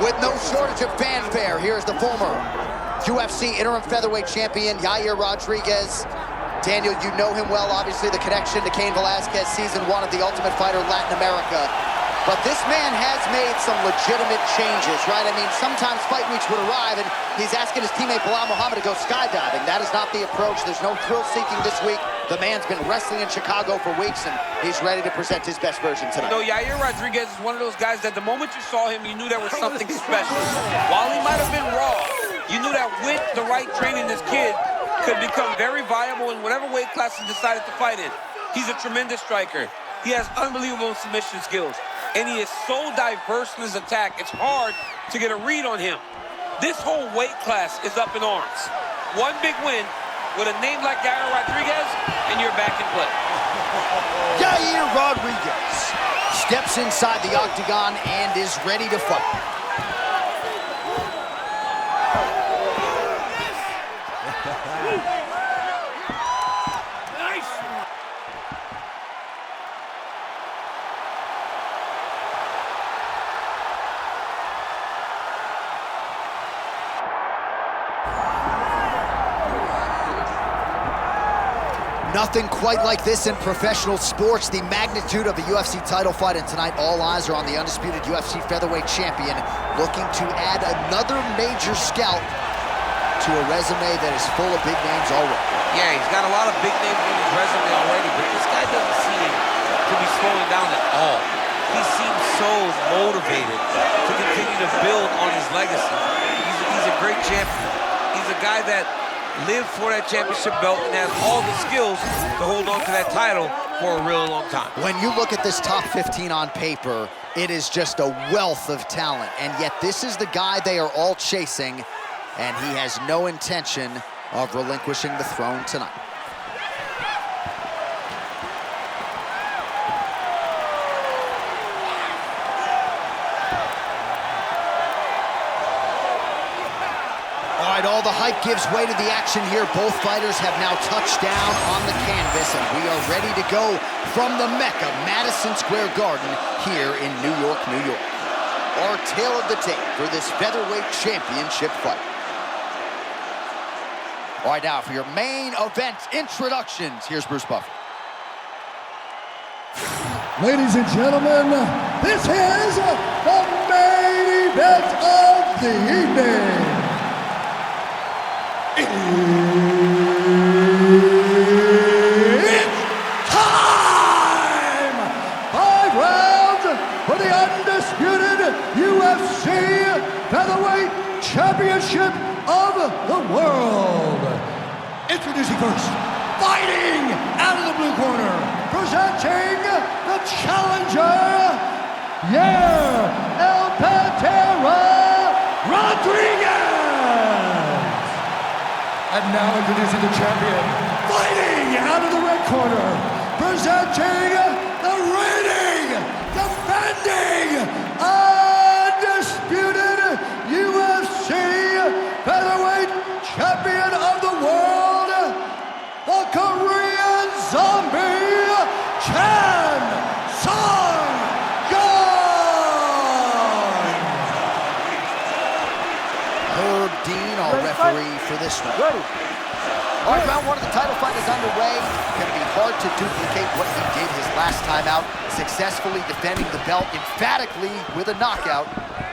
With no shortage of fanfare, here's the former UFC interim featherweight champion, Yair Rodriguez. Daniel, you know him well, obviously the connection to Cain Velasquez, season 1 of The Ultimate Fighter Latin America. But this man has made some legitimate changes, right? I mean, sometimes fight weeks would arrive and he's asking his teammate Bilal Muhammad to go skydiving. That is not the approach. There's no thrill-seeking this week. The man's been wrestling in Chicago for weeks and he's ready to present his best version tonight. You know, Yair Rodriguez is one of those guys that the moment you saw him, you knew there was something special. While he might have been raw, you knew that with the right training, this kid could become very viable in whatever weight class he decided to fight in. He's a tremendous striker. He has unbelievable submission skills. And he is so diverse in his attack, it's hard to get a read on him. This whole weight class is up in arms. One big win with a name like Yair Rodriguez, and you're back in play. Yair Rodriguez steps inside the octagon and is ready to fight. Nothing quite like this in professional sports. The magnitude of a UFC title fight, and tonight all eyes are on the undisputed UFC featherweight champion, looking to add another major scalp to a resume that is full of big names already. Yeah, he's got a lot of big names on his resume already, but this guy doesn't seem to be slowing down at all. He seems so motivated to continue to build on his legacy. He's a great champion. He's a guy that lived for that championship belt and has all the skills to hold on to that title for a really long time. When you look at this top 15 on paper, it is just a wealth of talent, and yet this is the guy they are all chasing, and he has no intention of relinquishing the throne tonight. All the hype gives way to the action here. Both fighters have now touched down on the canvas, and we are ready to go from the Mecca, Madison Square Garden, here in New York, New York. Our tale of the tape for this featherweight championship fight. All right, now for your main event introductions, here's Bruce Buffer. Ladies and gentlemen, this is the main event of the evening. It's time! 5 rounds for the undisputed UFC Featherweight Championship of the world. Introducing first, fighting out of the blue corner, presenting the challenger, Yair El Pantera Rodriguez. And now introducing the champion, fighting out of the red corner, presenting the reigning, defending, undisputed UFC Featherweight Champion of the world, the Korean Zombie, Sung Jung. Herb Dean, our referee for this one. All right, round 1 of the title fight is underway. Going to be hard to duplicate what he did his last time out, successfully defending the belt emphatically with a knockout.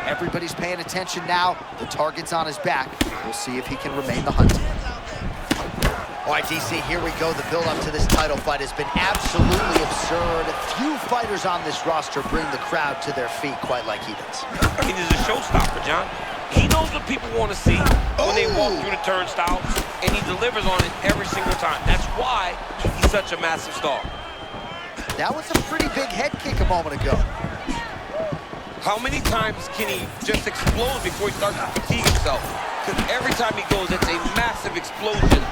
Everybody's paying attention now. The target's on his back. We'll see if he can remain the hunter. All right, DC, here we go. The build-up to this title fight has been absolutely absurd. Few fighters on this roster bring the crowd to their feet quite like he does. I mean, he's a showstopper, John. He knows what people want to see when they walk through the turnstiles, and he delivers on it every single time. That's why he's such a massive star. That was a pretty big head kick a moment ago. How many times can he just explode before he starts to fatigue himself? Because every time he goes, it's a massive explosion.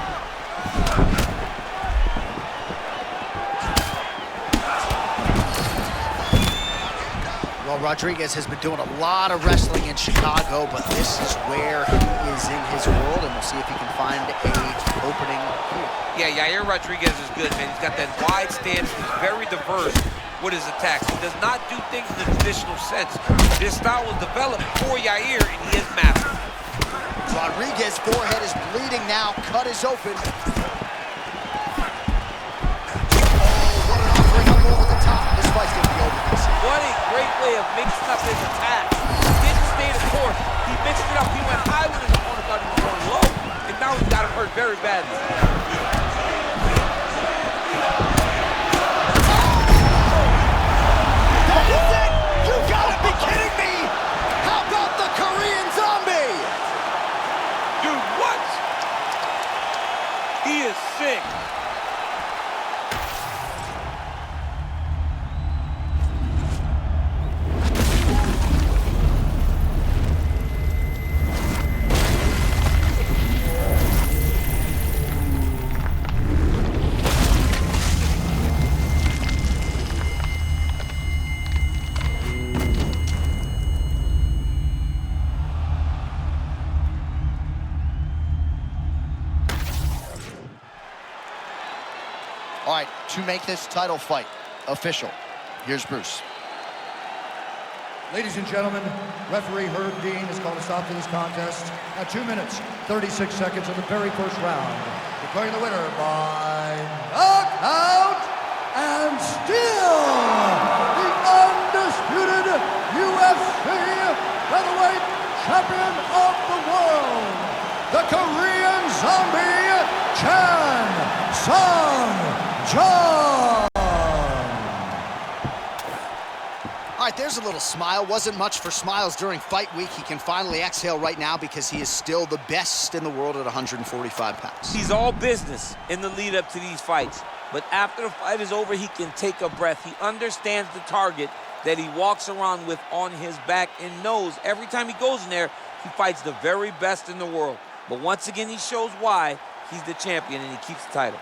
Well, Rodriguez has been doing a lot of wrestling in Chicago, but this is where he is in his world, and we'll see if he can find an opening here. Yeah, Yair Rodriguez is good, man. He's got that wide stance. He's very diverse. with his attacks. He does not do things in the traditional sense. This style was developed for Yair, and he has mastered it. Rodriguez's forehead is bleeding now. Cut is open. Oh, what an offering up over the top. This fight's going to be over. What a great way of mixing up his attacks. He didn't stay the course. He mixed it up. He went high when his opponent thought he was going low, and now he's got him hurt very badly. That is it! You gotta be kidding me! How about the Korean Zombie? Dude, what? He is sick. All right, to make this title fight official, here's Bruce. Ladies and gentlemen, referee Herb Dean has called a stop to this contest at 2 minutes, 36 seconds of the very first round, declaring the winner by knockout and still the undisputed UFC Featherweight Champion of the world, the Korean Zombie, Sung Jung. All right, there's a little smile. Wasn't much for smiles during fight week. He can finally exhale right now because he is still the best in the world at 145 pounds. He's all business in the lead up to these fights. But after the fight is over, he can take a breath. He understands the target that he walks around with on his back and knows every time he goes in there, he fights the very best in the world. But once again, he shows why he's the champion and he keeps the title.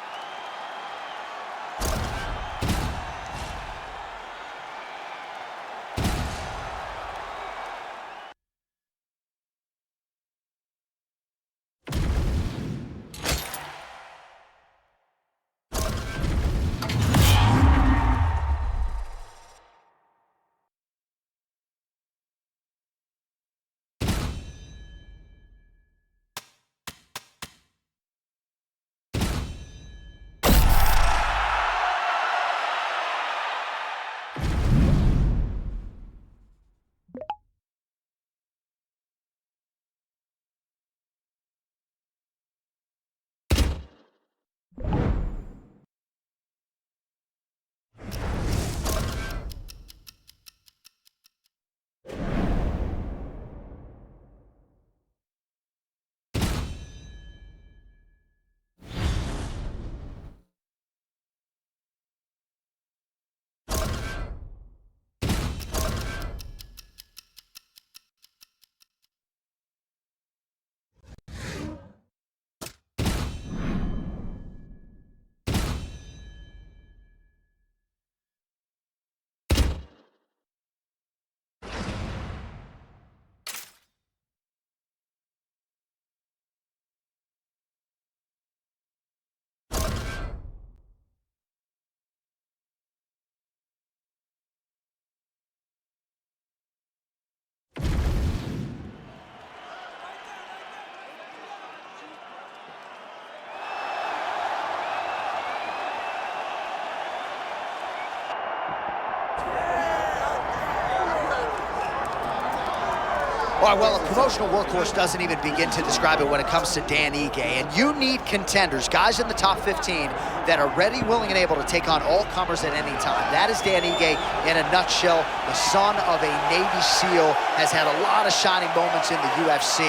All right, well, a promotional workhorse doesn't even begin to describe it when it comes to Dan Ige. And you need contenders, guys in the top 15 that are ready, willing, and able to take on all comers at any time. That is Dan Ige in a nutshell. The son of a Navy SEAL has had a lot of shining moments in the UFC.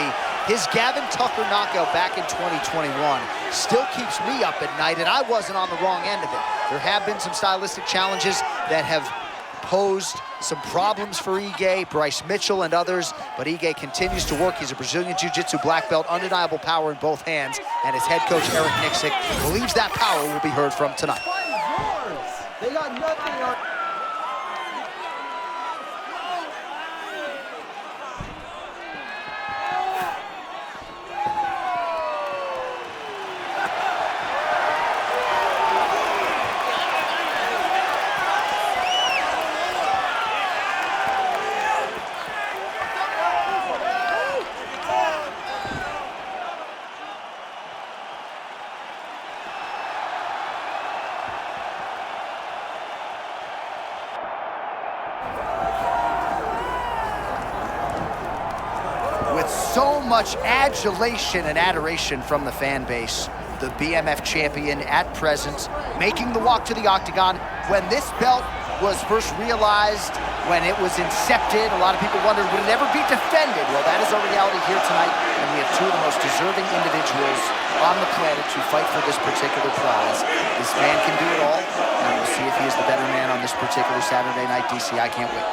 His Gavin Tucker knockout back in 2021 still keeps me up at night, and I wasn't on the wrong end of it. There have been some stylistic challenges that have posed some problems for Ige, Bryce Mitchell, and others, but Ige continues to work. He's a Brazilian Jiu-Jitsu black belt, undeniable power in both hands, and his head coach, Eric Nixick, believes that power will be heard from tonight. They got nothing on. much adulation and adoration from the fan base. The BMF champion at present, making the walk to the octagon. When this belt was first realized, when it was incepted, a lot of people wondered, would it ever be defended? Well, that is our reality here tonight, and we have two of the most deserving individuals on the planet to fight for this particular prize. This man can do it all, and we'll see if he is the better man on this particular Saturday night. DC, I can't wait.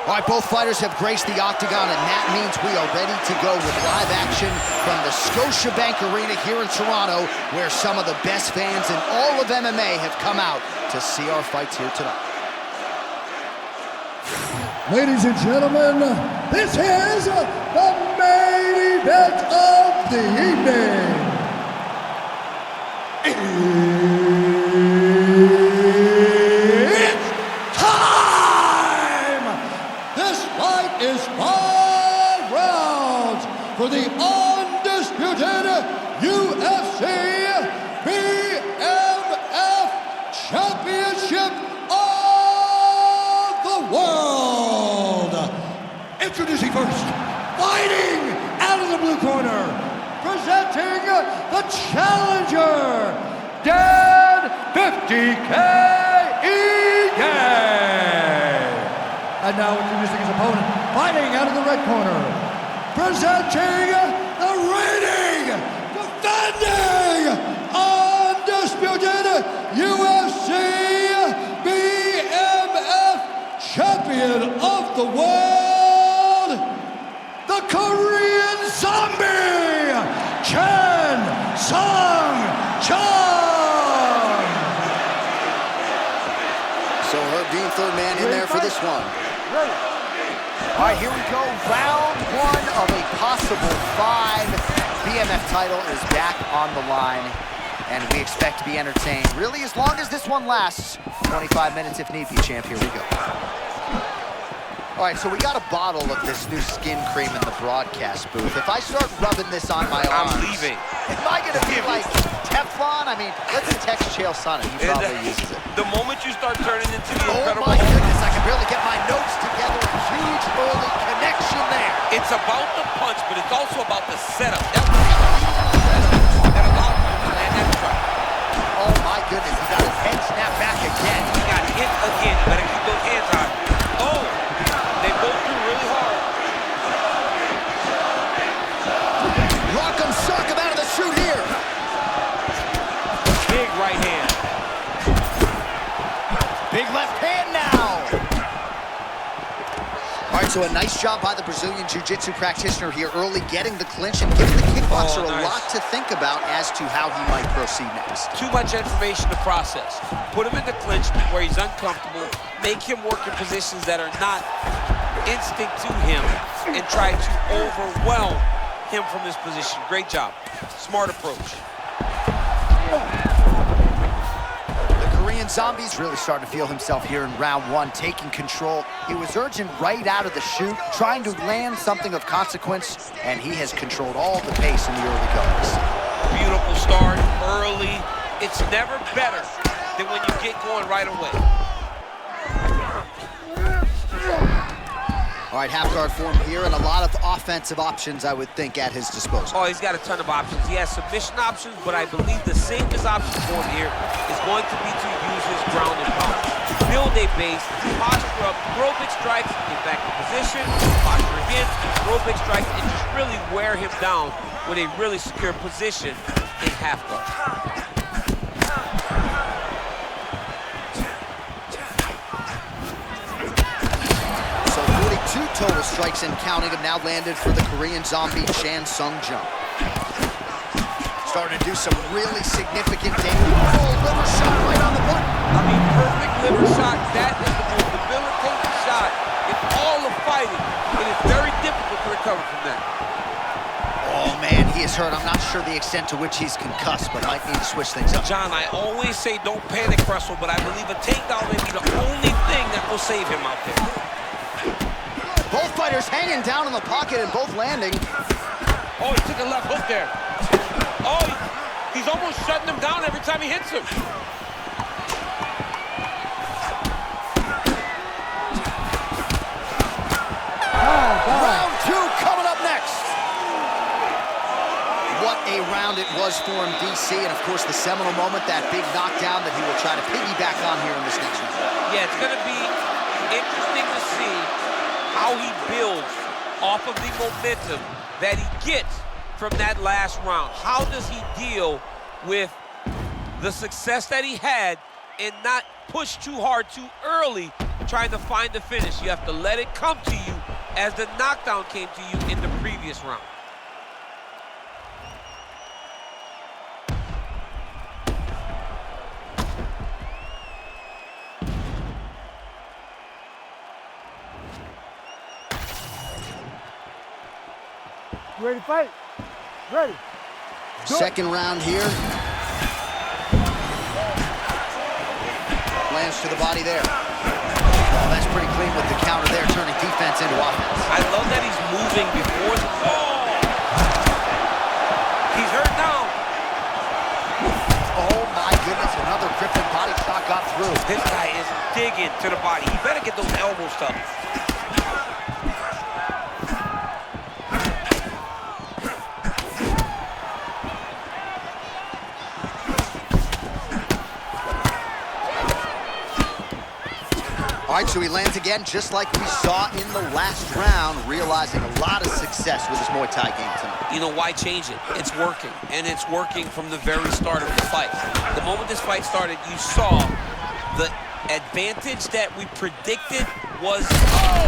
All right, both fighters have graced the octagon, and that means we are ready to go with live action from the Scotiabank Arena here in Toronto, where some of the best fans in all of MMA have come out to see our fights here tonight. Ladies and gentlemen, this is the main event of the evening. Is 5 rounds for the undisputed UFC BMF Championship of the world. Introducing first, fighting out of the blue corner, presenting the challenger, Dan 50K Ige. And now introducing his opponent, fighting out of the red corner, presenting the reigning, defending, undisputed UFC BMF Champion of the world, the Korean Zombie, Sung Jung. So Herb Dean, third man in there for this one. All right, here we go. Round one of a possible 5. BMF title is back on the line, and we expect to be entertained, really, as long as this one lasts. 25 minutes if need be, champ. Here we go. All right, so we got a bottle of this new skin cream in the broadcast booth. If I start rubbing this on my arms, I'm leaving. Am I gonna be like Teflon? I mean, let's text Chael Sonnen. He probably uses it. The moment you start turning into the Oh incredible... my goodness, I can barely get my notes together. A huge early connection there. It's about the punch, but it's also about the setup. That was a setup that allowed him to land that strike. Oh my goodness, he got his head snapped back again. He got hit again. You better keep those hands high. Oh, they both do really hard. Rock 'em, sock 'em out of the chute here. Big right hand. Big left hand now. All right, so a nice job by the Brazilian Jiu-Jitsu practitioner here early, getting the clinch and giving the kickboxer a lot to think about as to how he might proceed next. Too much information to process. Put him in the clinch where he's uncomfortable. Make him work in positions that are not instinct to him and try to overwhelm him from this position. Great job. Smart approach. The Korean Zombie's really starting to feel himself here in round one, taking control. He was urging right out of the chute, trying to land something of consequence, and he has controlled all the pace in the early goings. Beautiful start early. It's never better than when you get going right away. All right, half guard form here, and a lot of offensive options, I would think, at his disposal. Oh, he's got a ton of options. He has submission options, but I believe the safest option for him here is going to be to use his ground and pound. Build a base, posture up, throw big strikes, get back in position, posture again, throw big strikes, and just really wear him down with a really secure position in half guard. Two total strikes and counting have now landed for the Korean Zombie, Sung Jung. Starting to do some really significant damage. Oh, liver shot right on the button. I mean, perfect liver shot. That is the most debilitating shot in all of fighting. It is very difficult to recover from that. Oh, man, he is hurt. I'm not sure the extent to which he's concussed, but might need to switch things up. John, I always say don't panic wrestle, but I believe a takedown may be the only thing that will save him out there. Both fighters hanging down in the pocket and both landing. Oh, he took a left hook there. Oh, he's almost shutting him down every time he hits him. Round two coming up next. What a round it was for him, DC, and of course the seminal moment, that big knockdown that he will try to piggyback on here in this next round. Yeah, it's going to be interesting to see how he builds off of the momentum that he gets from that last round. How does he deal with the success that he had and not push too hard too early trying to find the finish? You have to let it come to you as the knockdown came to you in the previous round. Ready to fight? Ready. Second round here. Lands to the body there. Oh, that's pretty clean with the counter there, turning defense into offense. I love that he's moving before the... Oh! He's hurt now. Oh, my goodness, another crippling body shot got through. This guy is digging to the body. He better get those elbows up. All right, so he lands again, just like we saw in the last round, realizing a lot of success with his Muay Thai game tonight. You know, why change it? It's working, and it's working from the very start of the fight. The moment this fight started, you saw the advantage that we predicted was... Oh,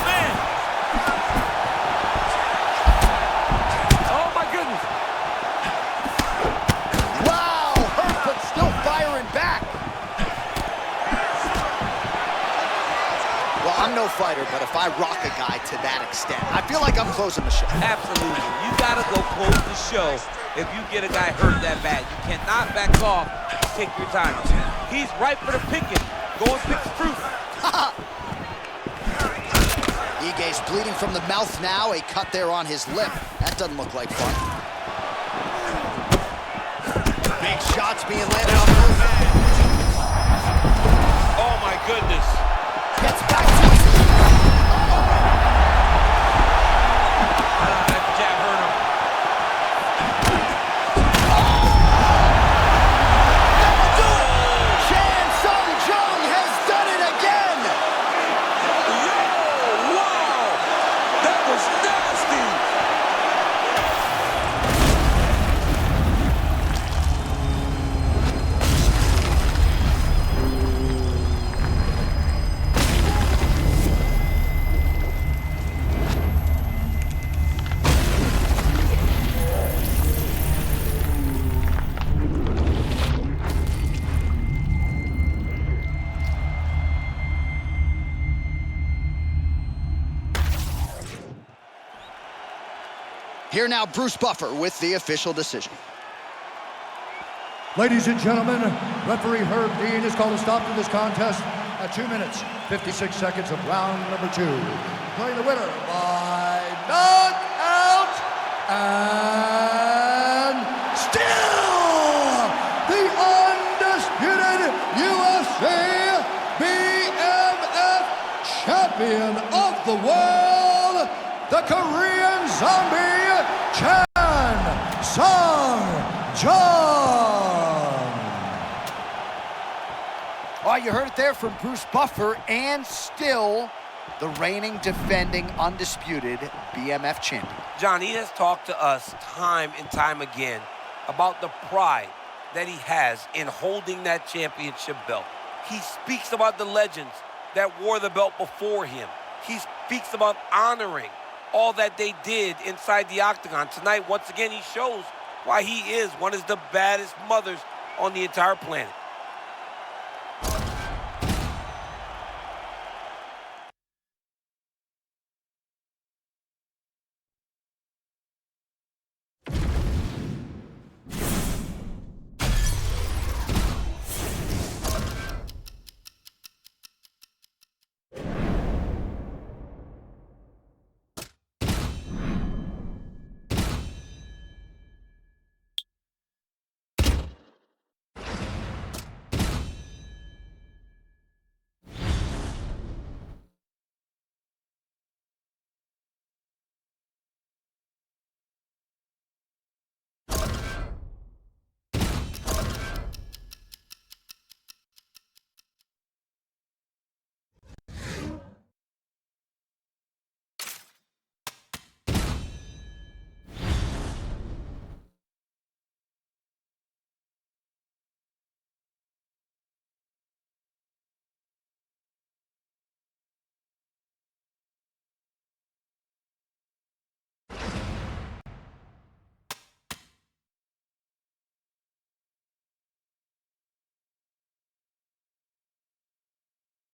man! Oh, my goodness! Wow, hurt but still firing back. Well, I'm no fighter, but if I rock a guy to that extent, I feel like I'm closing the show. Absolutely. You gotta go close the show if you get a guy hurt that bad. You cannot back off. Take your time. He's ripe for the picking. Go and pick the fruit. Ige's bleeding from the mouth now. A cut there on his lip. That doesn't look like fun. Big shots being landed on both ends. Oh, my goodness. Gets back to it. That jab hurt him. Sung Jung has done it again. Yo, wow. That was nasty. Here now, Bruce Buffer with the official decision. Ladies and gentlemen, referee Herb Dean has called a stop to this contest at 2 minutes, 56 seconds of round number 2. Declaring the winner by knockout and still the undisputed UFC BMF Champion of the world, the Korean Zombie, Sung Jung. Oh, you heard it there from Bruce Buffer, and still the reigning, defending, undisputed BMF champion. John, he has talked to us time and time again about the pride that he has in holding that championship belt. He speaks about the legends that wore the belt before him. He speaks about honoring all that they did inside the octagon. Tonight, once again, he shows why he is one of the baddest mothers on the entire planet.